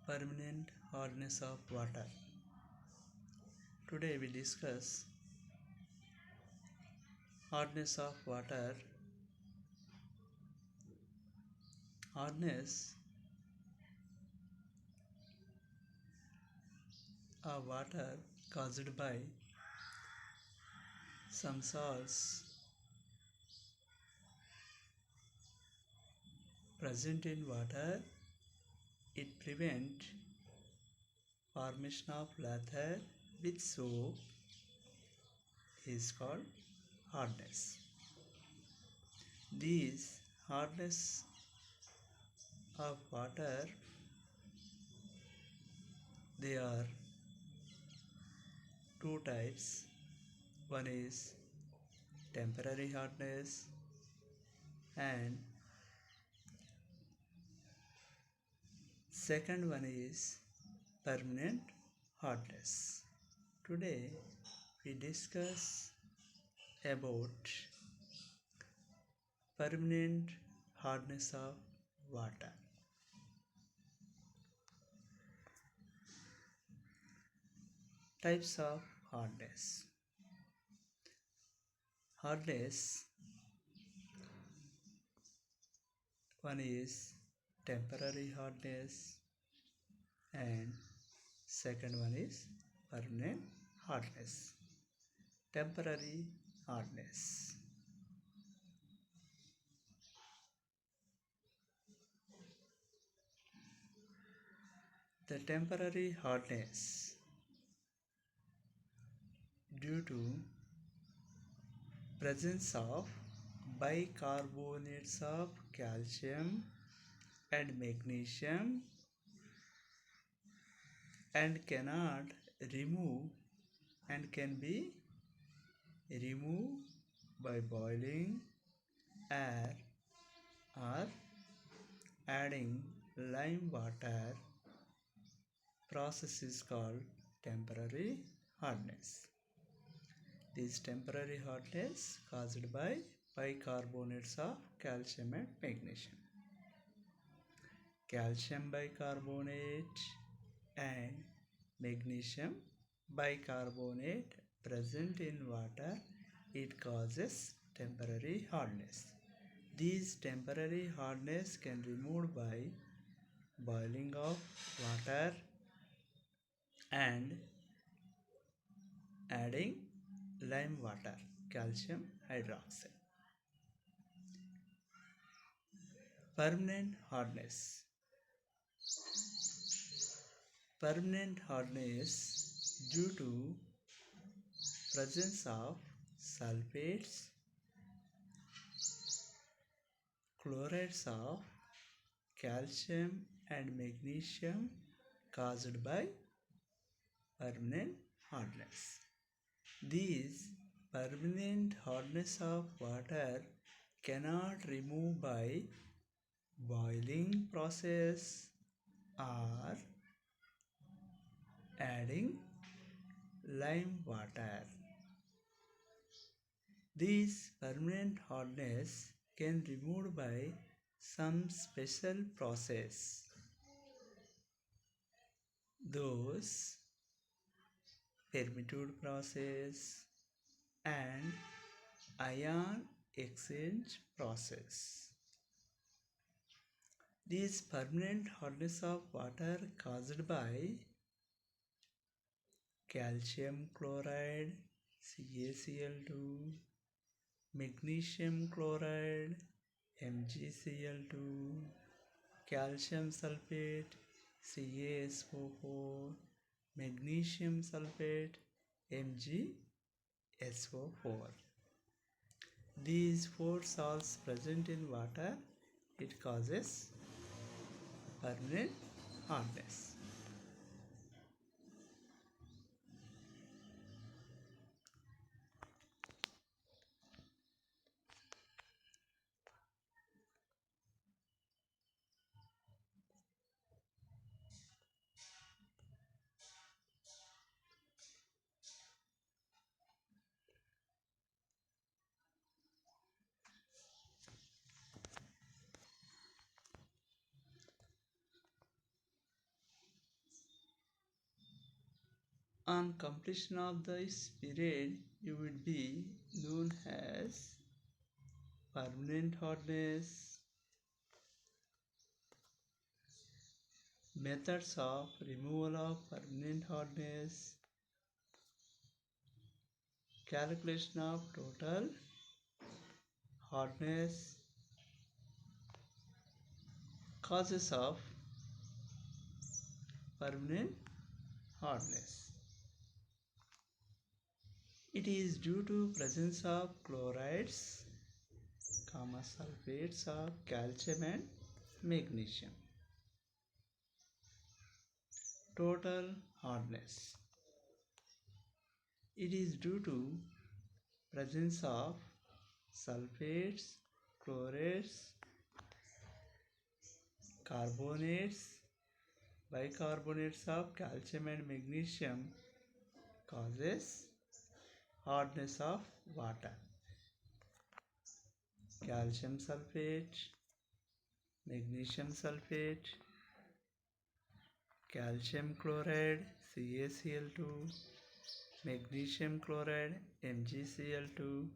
Permanent hardness of water. Today we discuss hardness of water. Hardness of water caused by some salts present in water. It prevents formation of lather with soap is called hardness. These hardness of water, they are two types. One is temporary hardness and second one is permanent hardness. Today we discuss about permanent hardness of water. Types of hardness. Hardness, one is temporary hardness and second one is permanent hardness. Temporary hardness. The temporary hardness due to presence of bicarbonates of calcium and magnesium and cannot remove and can be removed by boiling air or adding lime water. Process is called temporary hardness. This temporary hardness caused by bicarbonates of calcium and magnesium. Calcium bicarbonate and magnesium bicarbonate present in water, it causes temporary hardness. These temporary hardness can be removed by boiling of water and adding lime water, calcium hydroxide. Permanent hardness. Permanent hardness due to presence of sulfates, chlorides of calcium and magnesium caused by permanent hardness. These permanent hardness of water cannot remove by boiling process or adding lime water. This permanent hardness can be removed by some special process. Those Hermitude process and ion exchange process. This permanent hardness of water caused by calcium chloride CaCl2, magnesium chloride MgCl2, calcium sulfate CaSO4, magnesium sulfate MgSO4. These four salts present in water, it causes permanent hardness. On completion of this period, you will be known as permanent hardness. Methods of removal of permanent hardness. Calculation of total hardness. Causes of permanent hardness. It is due to presence of chlorides, sulfates of calcium and magnesium. Total hardness. It is due to presence of sulfates, chlorates, carbonates, bicarbonates of calcium and magnesium causes hardness of water. Calcium sulfate, magnesium sulfate, calcium chloride CaCl2, magnesium chloride MgCl2,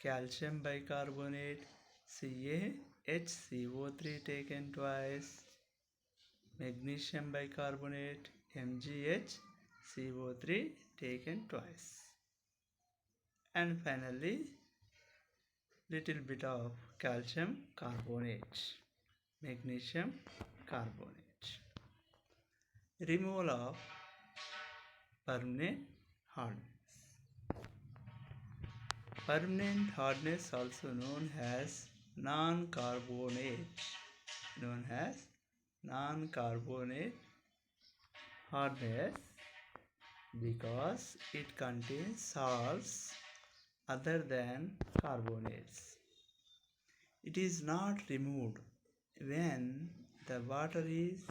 calcium bicarbonate CaHCO3 taken twice, magnesium bicarbonate MgHCO3 taken twice, and finally little bit of calcium carbonate, magnesium carbonate. Removal of permanent hardness. Permanent hardness, also known as non-carbonate hardness, because it contains salts other than carbonates. It is not removed when the water is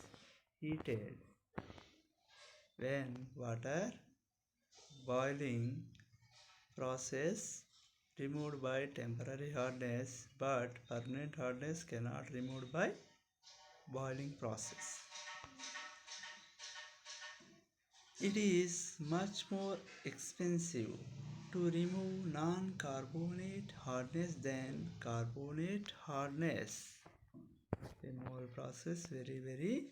heated. When water boiling process removed by temporary hardness, but permanent hardness cannot removed by boiling process. It is much more expensive to remove non-carbonate hardness than carbonate hardness. Removal process very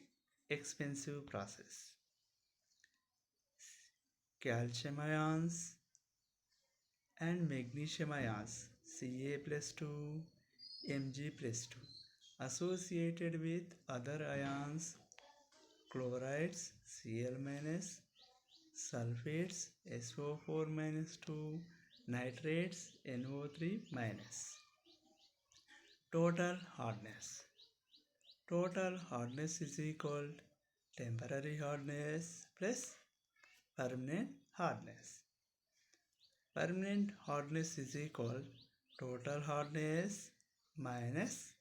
expensive process. Calcium ions and magnesium ions Ca+2, Mg+2 associated with other ions chlorides Cl-, sulfates SO4-2, nitrates NO3-. Total hardness. Total hardness is equal temporary hardness plus permanent hardness. Permanent hardness is equal total hardness minus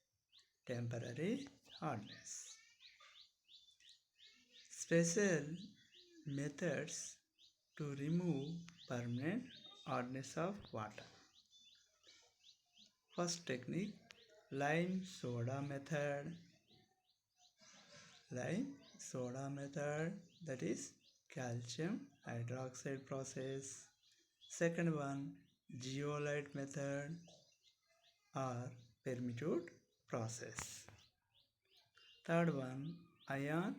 temporary hardness. Special methods to remove permanent hardness of water. First technique, lime soda method. That is calcium hydroxide process. Second one, zeolite method or Permature process. Third one, ion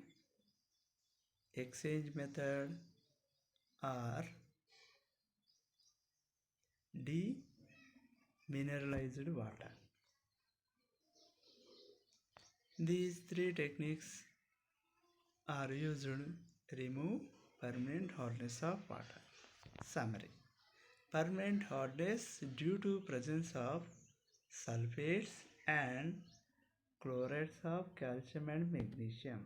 exchange method or demineralized water. These three techniques are used to remove permanent hardness of water. Summary. Permanent hardness due to presence of sulfates and chlorides of calcium and magnesium.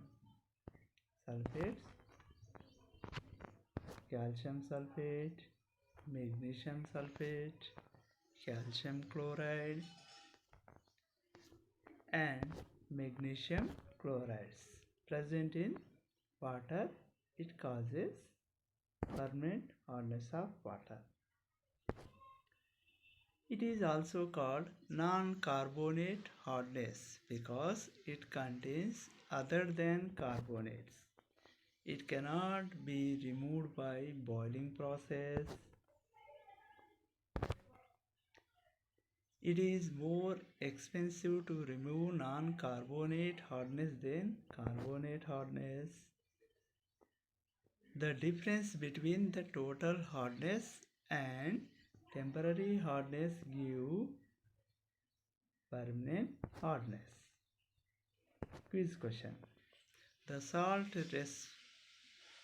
Sulfates, calcium sulfate, magnesium sulfate, calcium chloride and magnesium chlorides present in water. It causes permanent hardness of water. It is also called non-carbonate hardness because it contains other than carbonates. It cannot be removed by boiling process. It is more expensive to remove non-carbonate hardness than carbonate hardness. The difference between the total hardness and temporary hardness give permanent hardness. Quiz question. The salt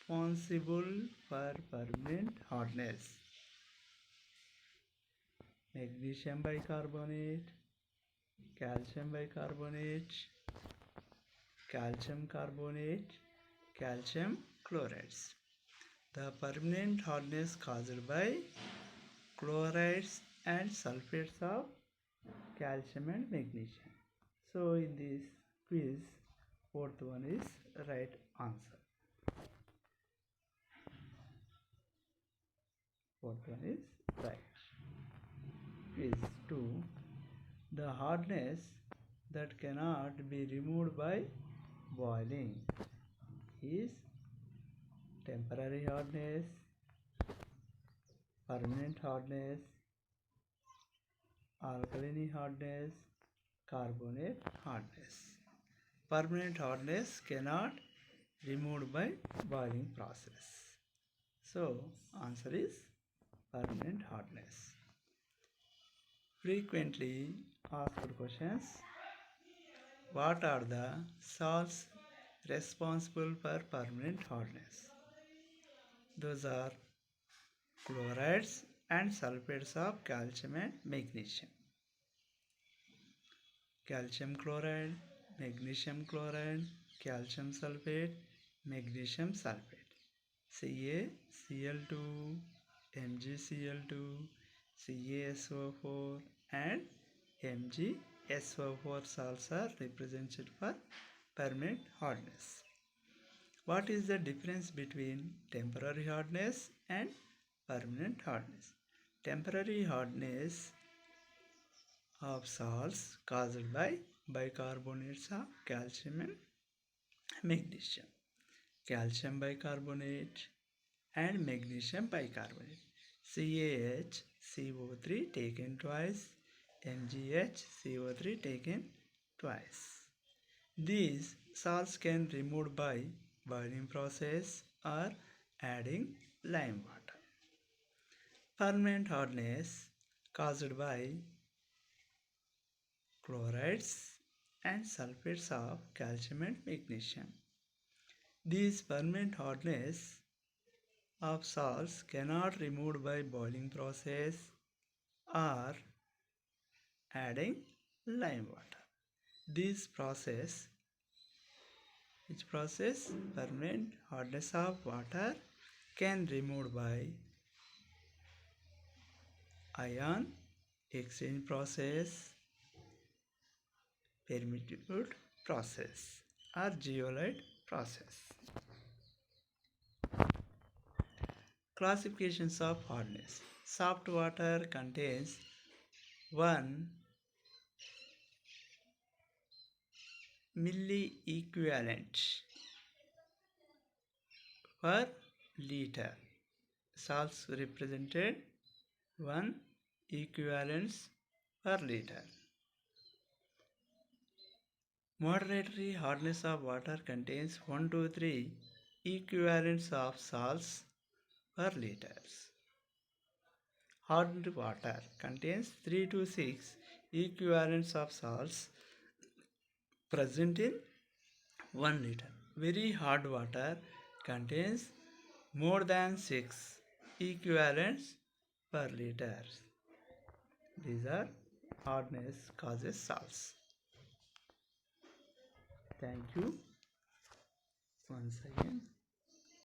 responsible for permanent hardness: magnesium bicarbonate, calcium bicarbonate, calcium carbonate, calcium chlorides. The permanent hardness caused by chlorides and sulfates of calcium and magnesium. So in this quiz, fourth one is right answer. Fourth one is right. Quiz 2. The hardness that cannot be removed by boiling is temporary hardness, permanent hardness, alkaline hardness, carbonate hardness. Permanent hardness cannot removed by boiling process. So answer is permanent hardness. Frequently asked questions: what are the salts responsible for permanent hardness? Those are chlorides and sulfates of calcium and magnesium. Calcium chloride, magnesium chloride, calcium sulfate, magnesium sulfate. CaCl2, MgCl2, CaSO4 and MgSO4 salts are represented for permanent hardness. What is the difference between temporary hardness and permanent hardness? Temporary hardness of salts caused by bicarbonates of calcium and magnesium. Calcium bicarbonate and magnesium bicarbonate. CaHCO3 taken twice, MgHCO3 taken twice. These salts can be removed by boiling process or adding lime water. Permanent hardness caused by chlorides and sulfates of calcium and magnesium. These permanent hardness of salts cannot removed by boiling process or adding lime water. Which process permanent hardness of water can removed by ion exchange process, permeability process or zeolite process. Classifications of hardness. Soft water contains 1 milliequivalent per liter. Salts represented 1 equivalents per liter. Moderate hardness of water contains 1 to 3 equivalents of salts per liter. Hardened water contains 3 to 6 equivalents of salts present in 1 liter. Very hard water contains more than 6 equivalents per liter. These are hardness causes salts. Thank you once again.